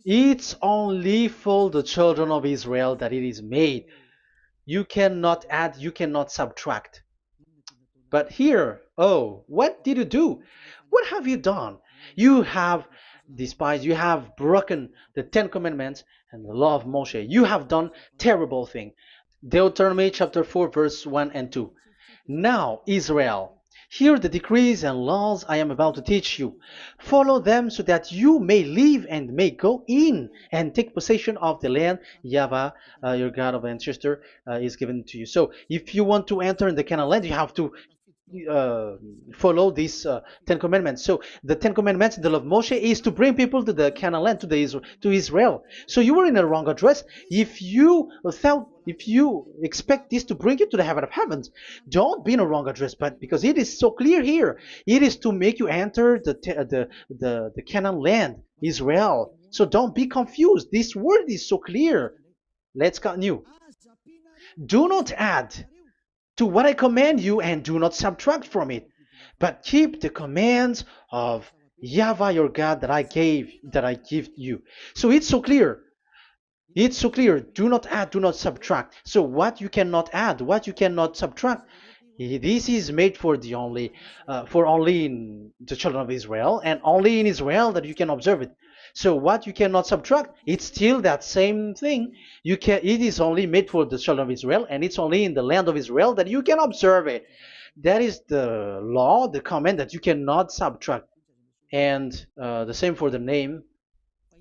It's only for the children of Israel that it is made. You cannot add, you cannot subtract. But here, oh, what did you do? What have you done? You have despised, you have broken the Ten Commandments and the law of Moshe. You have done terrible thing. Deuteronomy chapter 4, verse 1 and 2. Now, Israel, hear the decrees and laws I am about to teach you. Follow them so that you may live and may go in and take possession of the land YAHVAH, your God of ancestor, is given to you. So if you want to enter in the Canaan land, you have to follow these Ten Commandments. So the Ten Commandments, the law of Moshe, is to bring people to the Canaan land, to Israel. So you were in the wrong address. If you if you expect this to bring you to the heaven of heavens, don't be in a wrong address. But because it is so clear here, it is to make you enter the Canaan land, Israel. So don't be confused. This word is so clear. Let's continue. Do not add to what I command you, and do not subtract from it, but keep the commands of YAHVAH your God that I give you. So it's so clear. It's so clear. Do not add, do not subtract. So what you cannot add, what you cannot subtract, this is made for only in the children of Israel, and only in Israel that you can observe it. So what you cannot subtract, it's still that same thing. It is only made for the children of Israel, and it's only in the land of Israel that you can observe it. That is the law, the command that you cannot subtract. And the same for the name.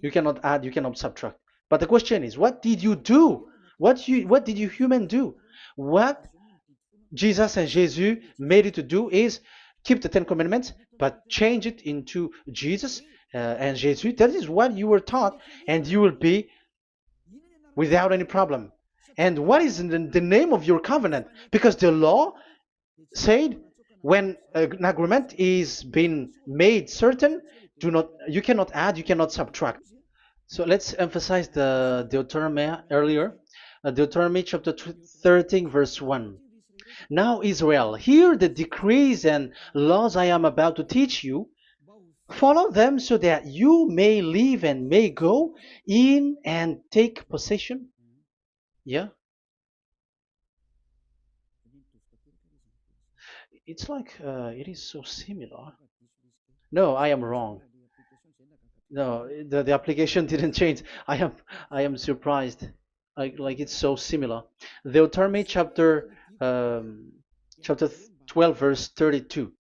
You cannot add, you cannot subtract. But the question is, what did you do? What did you human do? What Jesus and Jesus made you to do is keep the Ten Commandments, but change it into Jesus and Jesus. That is what you were taught, and you will be without any problem. And what is the name of your covenant? Because the law said when an agreement is being made certain, you cannot add, you cannot subtract. So let's emphasize the Deuteronomy earlier. Deuteronomy chapter 13 verse 1. Now Israel, hear the decrees and laws I am about to teach you. Follow them so that you may live and may go in and take possession. Yeah. It's like it is so similar. No, I am wrong. No, the application didn't change. I am surprised. Like it's so similar. Deuteronomy chapter 12 verse 32.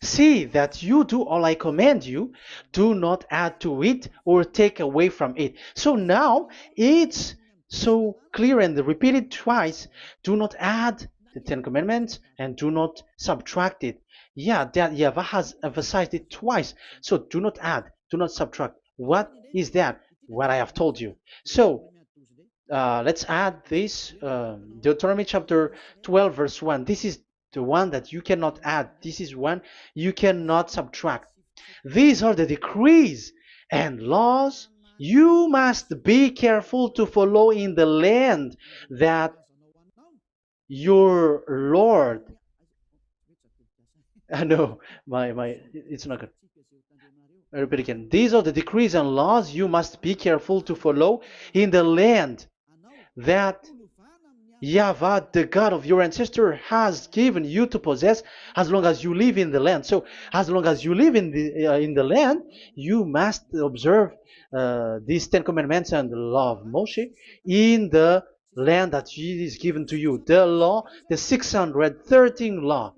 See that you do all I command you, do not add to it or take away from it. So now it's so clear and repeated twice. Do not add the Ten Commandments and do not subtract it. Yeah, that YAHVAH has emphasized it twice. So do not add, do not subtract. What is that? What I have told you. So let's add this Deuteronomy chapter 12 verse 1. This is the one that you cannot add. This is one you cannot subtract. These are the decrees and laws you must be careful to follow in the land that your Lord. No, it's not good. I repeat again. These are the decrees and laws you must be careful to follow in the land that YAHVAH, the God of your ancestor, has given you to possess as long as you live in the land. So, as long as you live in the land, you must observe these Ten Commandments and the law of Moshe in the land that is given to you. The law, the 613 law.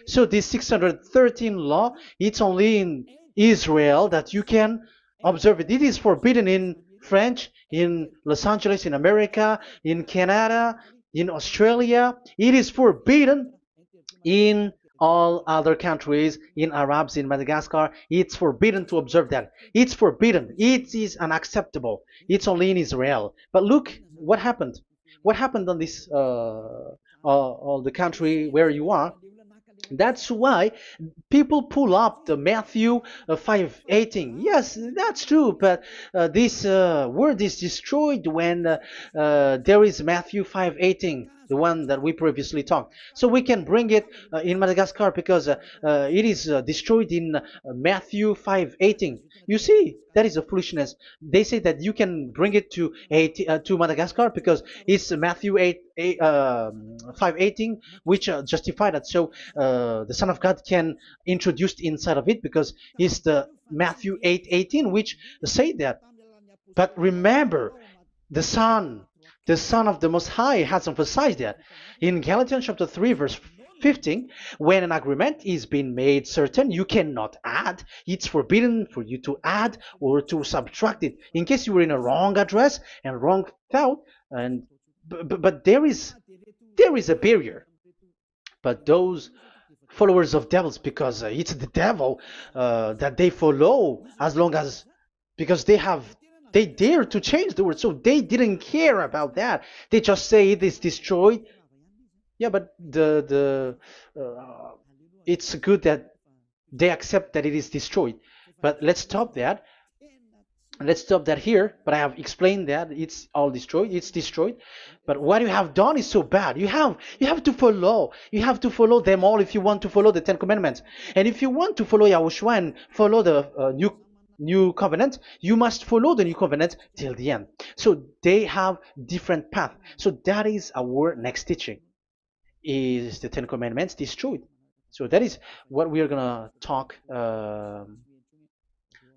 So this 613 law, it's only in Israel that you can observe it. It is forbidden in French, in Los Angeles, in America, in Canada, in Australia. It is forbidden in all other countries, in Arabs, in Madagascar. It's forbidden to observe that. It's forbidden. It is unacceptable. It's only in Israel. But look what happened. What happened on this, all the country where you are? That's why people pull up the Matthew 5:18. Yes, that's true, but this word is destroyed when there is Matthew 5:18, the one that we previously talked. So we can bring it in Madagascar because it is destroyed in Matthew 5:18. You see, that is a foolishness. They say that you can bring it to Madagascar because it's Matthew 5:18, which justify that. So the Son of God can introduce inside of it because it's the Matthew 8:18 which say that. But remember, the Son of the Most High has emphasized that in Galatians chapter 3 verse 15, when an agreement is being made certain, you cannot add. It's forbidden for you to add or to subtract it. In case you were in a wrong address and wrong thought, but there is a barrier. But those followers of devils, because it's the devil that they follow, as long as because they have They dare to change the word, so they didn't care about that. They just say it is destroyed. Yeah, but it's good that they accept that it is destroyed. But let's stop that. Let's stop that here. But I have explained that it's all destroyed. It's destroyed. But what you have done is so bad. You have to follow. You have to follow them all if you want to follow the Ten Commandments. And if you want to follow Yahushua and follow the new covenant, you must follow the new covenant till the end. So they have different path. So that is our next teaching. Is the Ten Commandments destroyed? So that is what we are gonna talk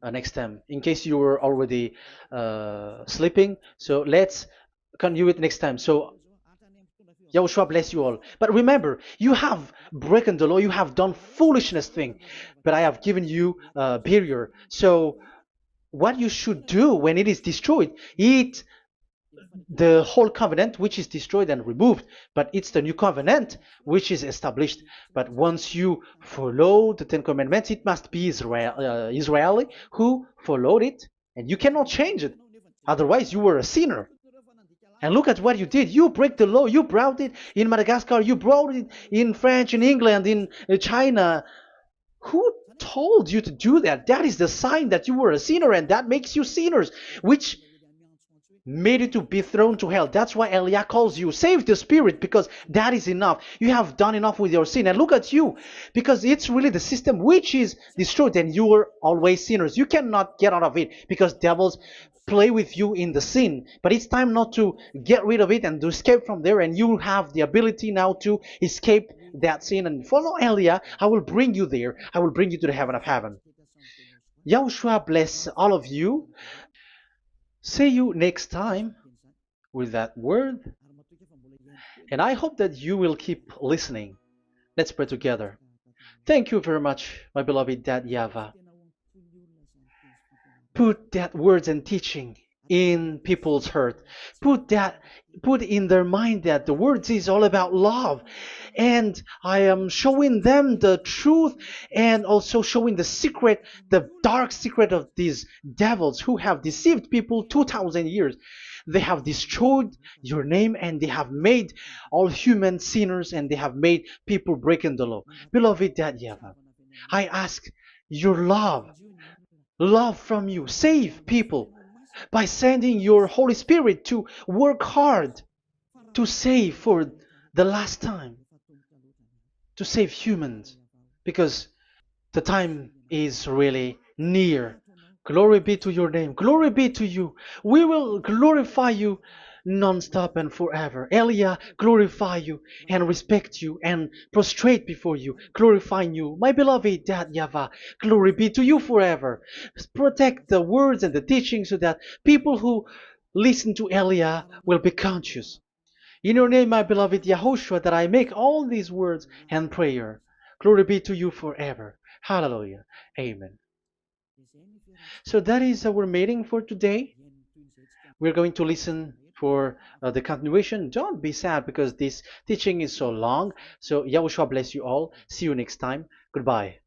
next time. In case you were already sleeping, so let's continue it next time. So Yahushua bless you all. But remember, you have broken the law, you have done foolishness thing, but I have given you a barrier. So what you should do when it is destroyed, it the whole covenant which is destroyed and removed, but it's the new covenant which is established. But once you follow the Ten Commandments, it must be Israeli who followed it, and you cannot change it. Otherwise, you were a sinner. And look at what you did. You break the law. You brought it in Madagascar. You brought it in France, in England, in China. Who told you to do that? That is the sign that you were a sinner, and that makes you sinners, which made you to be thrown to hell. That's why Elia calls you. Save the spirit, because that is enough. You have done enough with your sin. And look at you, because it's really the system which is destroyed, and you were always sinners. You cannot get out of it because devils play with you in the sin. But it's time not to get rid of it and to escape from there, and you have the ability now to escape that sin and follow Elia. I will bring you there. I will bring you to the heaven of heaven. Yahushua bless all of you. See you next time with that word. And I hope that you will keep listening. Let's pray together. Thank you very much, my beloved Dad YAHVAH. Put that words and teaching in people's heart. Put in their mind that the words is all about love. And I am showing them the truth, and also showing the secret, the dark secret of these devils who have deceived people 2,000 years. They have destroyed your name, and they have made all human sinners, and they have made people breaking the law. Beloved Dad YAHVAH, I ask your love from you. Save people by sending your Holy Spirit to work hard to save for the last time, to save humans, because the time is really near. Glory be to your name. Glory be to you. We will glorify you non-stop and forever. Elia, glorify you and respect you and prostrate before you, glorifying you. My beloved Dad YAHVAH, glory be to you forever. Protect the words and the teaching so that people who listen to Elia will be conscious. In your name, my beloved YAHOSHUAH, that I make all these words and prayer. Glory be to you forever. Hallelujah. Amen. So that is our meeting for today. We're going to listen for the continuation. Don't be sad because this teaching is so long. So Yahushua bless you all. See you next time. Goodbye.